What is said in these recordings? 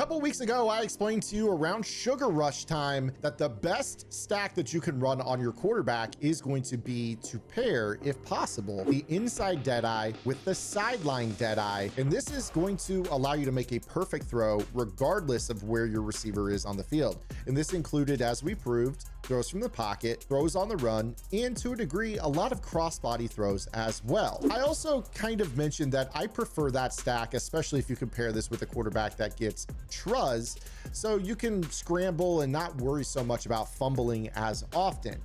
couple weeks ago, I explained to you around Sugar Rush time that the best stack that you can run on your quarterback is going to be to pair, if possible, the inside Deadeye with the sideline Deadeye. And this is going to allow you to make a perfect throw regardless of where your receiver is on the field. And this included, as we proved, throws from the pocket, throws on the run, and to a degree, a lot of crossbody throws as well. I also kind of mentioned that I prefer that stack, especially if you compare this with a quarterback that gets Truz, so you can scramble and not worry so much about fumbling as often.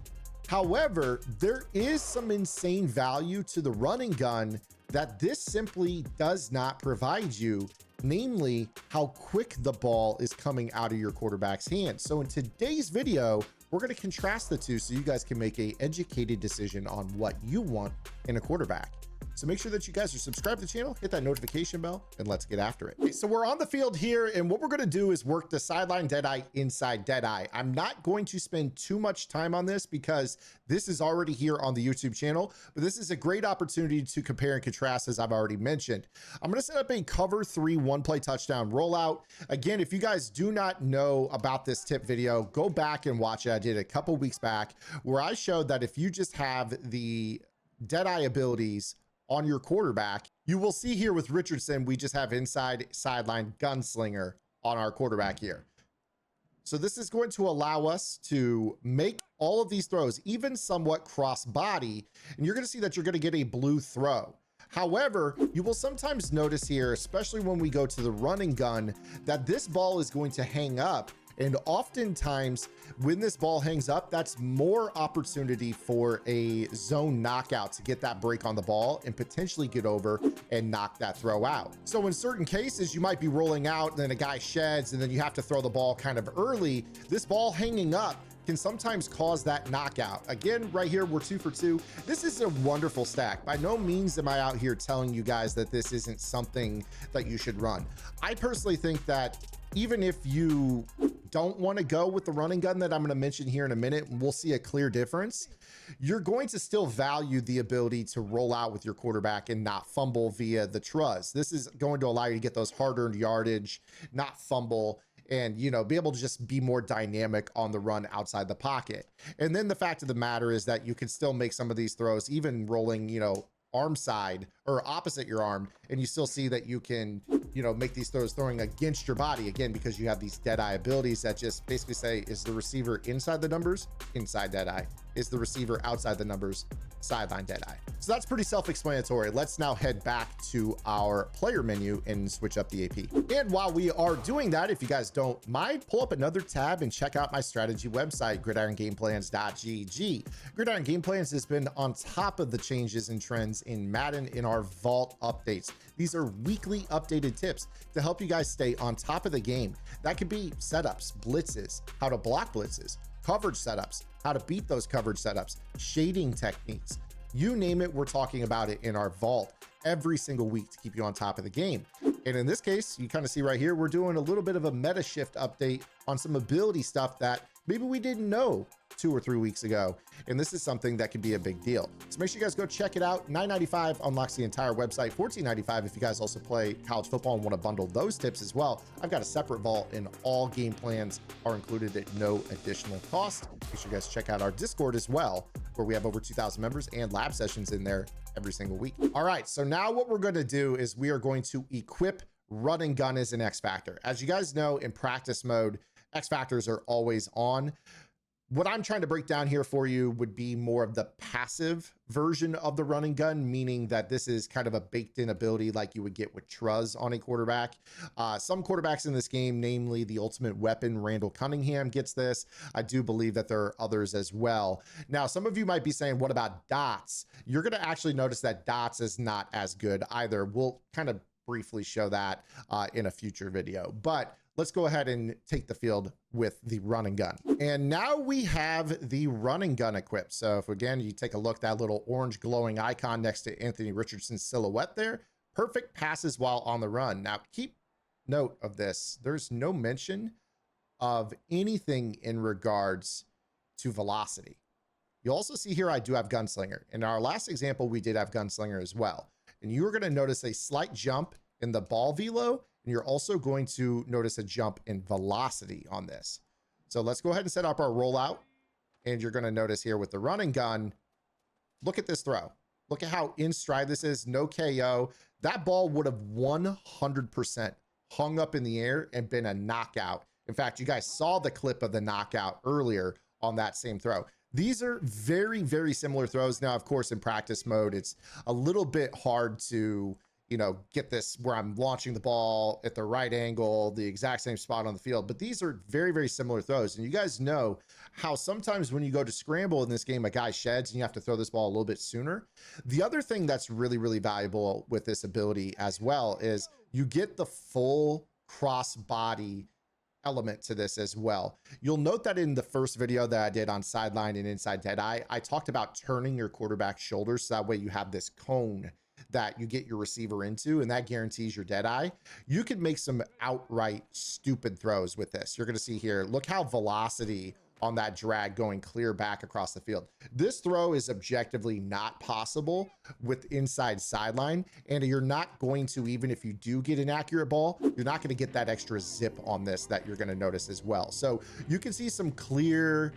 However, there is some insane value to the running gun that this simply does not provide you, namely how quick the ball is coming out of your quarterback's hands. So in today's video, we're going to contrast the two so you guys can make an educated decision on what you want in a quarterback. So make sure that you guys are subscribed to the channel, hit that notification bell, and let's get after it. Okay, so we're on the field here, and what we're going to do is work the sideline Deadeye, inside Deadeye. I'm not going to spend too much time on this because this is already here on the YouTube channel, but this is a great opportunity to compare and contrast, as I've already mentioned. I'm going to set up a cover 3 one-play touchdown rollout. Again, if you guys do not know about this tip video, go back and watch it. I did it a couple weeks back where I showed that if you just have the Deadeye abilities on your quarterback, you will see here with Richardson, we just have inside sideline gunslinger on our quarterback here. So this is going to allow us to make all of these throws, even somewhat cross body, and you're going to see that you're going to get a blue throw. However, you will sometimes notice here, especially when we go to the running gun, that this ball is going to hang up. And oftentimes when this ball hangs up, that's more opportunity for a zone knockout to get that break on the ball and potentially get over and knock that throw out. So in certain cases, you might be rolling out and then a guy sheds and then you have to throw the ball kind of early. This ball hanging up can sometimes cause that knockout. Again, right here, we're 2 for 2. This is a wonderful stack. By no means am I out here telling you guys that this isn't something that you should run. I personally think that even if you don't want to go with the running gun that I'm going to mention here in a minute, we'll see a clear difference. You're going to still value the ability to roll out with your quarterback and not fumble via the Truz. This is going to allow you to get those hard-earned yardage, not fumble, and, you know, be able to just be more dynamic on the run outside the pocket. And then the fact of the matter is that you can still make some of these throws, even rolling, you know, arm side or opposite your arm, and you still see that you can, you know, make these throws throwing against your body, again, because you have these Deadeye abilities that just basically say, is the receiver inside the numbers? Inside Deadeye. Is the receiver outside the numbers? Sideline Deadeye. So that's pretty self-explanatory. Let's now head back to our player menu and switch up the AP. And while we are doing that, if you guys don't mind, pull up another tab and check out my strategy website, gridirongameplans.gg. Gridiron Game Plans has been on top of the changes and trends in Madden in our vault updates. These are weekly updated tips to help you guys stay on top of the game. That could be setups, blitzes, how to block blitzes, coverage setups, how to beat those coverage setups, shading techniques, you name it, we're talking about it in our vault every single week to keep you on top of the game. And in this case, you kind of see right here, we're doing a little bit of a meta shift update on some ability stuff that maybe we didn't know 2 or 3 weeks ago. And this is something that can be a big deal. So make sure you guys go check it out. $9.95 unlocks the entire website. $14.95 if you guys also play college football and want to bundle those tips as well. I've got a separate vault and all game plans are included at no additional cost. Make sure you guys check out our Discord as well, where we have over 2,000 members and lab sessions in there every single week. All right, so now what we're going to do is we are going to equip run and gun as an X Factor. As you guys know, in practice mode, X Factors are always on. What I'm trying to break down here for you would be more of the passive version of the running gun, meaning that this is kind of a baked in ability like you would get with Truz on a quarterback. Some quarterbacks in this game, namely the ultimate weapon, Randall Cunningham, gets this. I do believe that there are others as well. Now, some of you might be saying, what about Dots? You're going to actually notice that Dots is not as good either. We'll kind of briefly show that in a future video, but let's go ahead and take the field with the running gun. And now we have the running gun equipped. So if again, you take a look, that little orange glowing icon next to Anthony Richardson's silhouette there, perfect passes while on the run. Now keep note of this. There's no mention of anything in regards to velocity. You'll also see here, I do have Gunslinger. In our last example, we did have Gunslinger as well. And you're going to notice a slight jump in the ball velo And you're also going to notice a jump in velocity on this. So let's go ahead and set up our rollout. And you're going to notice here with the run and gun, look at this throw. Look at how in stride this is, no KO. That ball would have 100% hung up in the air and been a knockout. In fact, you guys saw the clip of the knockout earlier on that same throw. These are very, very similar throws. Now, of course, in practice mode, it's a little bit hard to, you know, get this where I'm launching the ball at the right angle, the exact same spot on the field. But these are very, very similar throws. And you guys know how sometimes when you go to scramble in this game, a guy sheds and you have to throw this ball a little bit sooner. The other thing that's really, really valuable with this ability as well is you get the full cross body element to this as well. You'll note that in the first video that I did on sideline and inside deadeye, I talked about turning your quarterback's shoulders so that way you have this cone that you get your receiver into, and that guarantees your deadeye. You could make some outright stupid throws with this. You're going to see here, look how velocity on that drag going clear back across the field. This throw is objectively not possible with inside sideline, and you're not going to, even if you do get an accurate ball, you're not going to get that extra zip on this that you're going to notice as well. So you can see some clear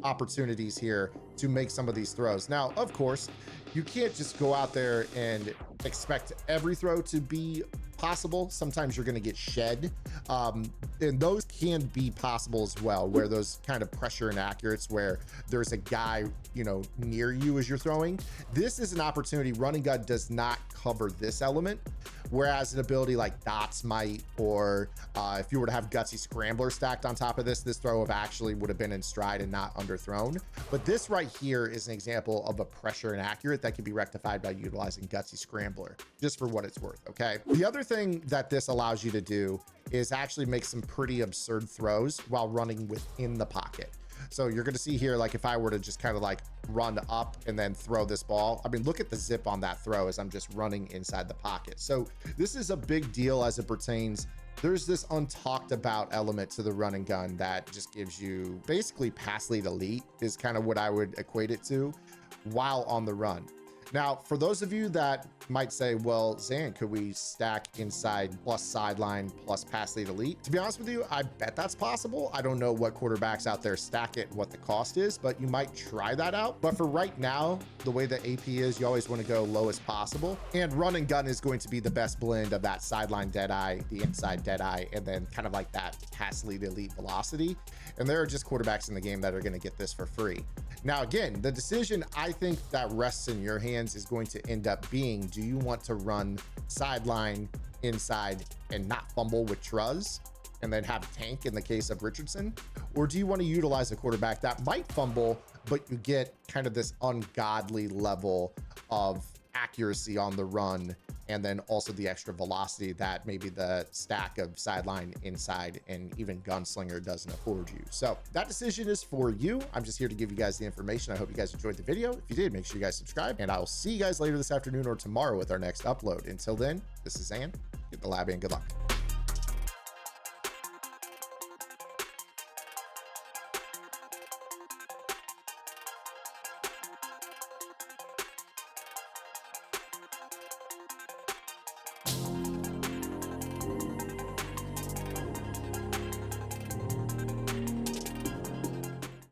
opportunities here to make some of these throws. Now, of course, you can't just go out there and expect every throw to be possible. Sometimes you're going to get shed, and those can be possible as well, where those kind of pressure inaccurates where there's a guy, you know, near you as you're throwing. This is an opportunity. Run and gun does not cover this element, whereas an ability like dots might, or if you were to have gutsy scrambler stacked on top of this throw actually would have been in stride and not underthrown. But this right here is an example of a pressure inaccurate that can be rectified by utilizing gutsy scrambler, just for what it's worth. Okay, the other thing that this allows you to do is actually make some pretty absurd throws while running within the pocket. So you're going to see here, like if I were to just kind of like run up and then throw this ball, I mean, look at the zip on that throw as I'm just running inside the pocket. So this is a big deal as it pertains. There's this untalked about element to the run and gun that just gives you basically pass lead elite is kind of what I would equate it to while on the run. Now, for those of you that might say, well, Zan, could we stack inside plus sideline plus pass lead elite? To be honest with you, I bet that's possible. I don't know what quarterbacks out there stack it, what the cost is, but you might try that out. But for right now, the way the AP is, you always want to go lowest possible. And run and gun is going to be the best blend of that sideline deadeye, the inside deadeye, and then kind of like that pass lead elite velocity. And there are just quarterbacks in the game that are going to get this for free. Now, again, the decision I think that rests in your hands is going to end up being, do you want to run sideline, inside, and not fumble with Truz, and then have tank in the case of Richardson? Or do you want to utilize a quarterback that might fumble, but you get kind of this ungodly level of accuracy on the run, and then also the extra velocity that maybe the stack of sideline, inside, and even gunslinger doesn't afford you? So that decision is for you. I'm just here to give you guys the information. I hope you guys enjoyed the video. If you did, make sure you guys subscribe, and I will see you guys later this afternoon or tomorrow with our next upload. Until then, this is Zan. Get the lab in. Good luck.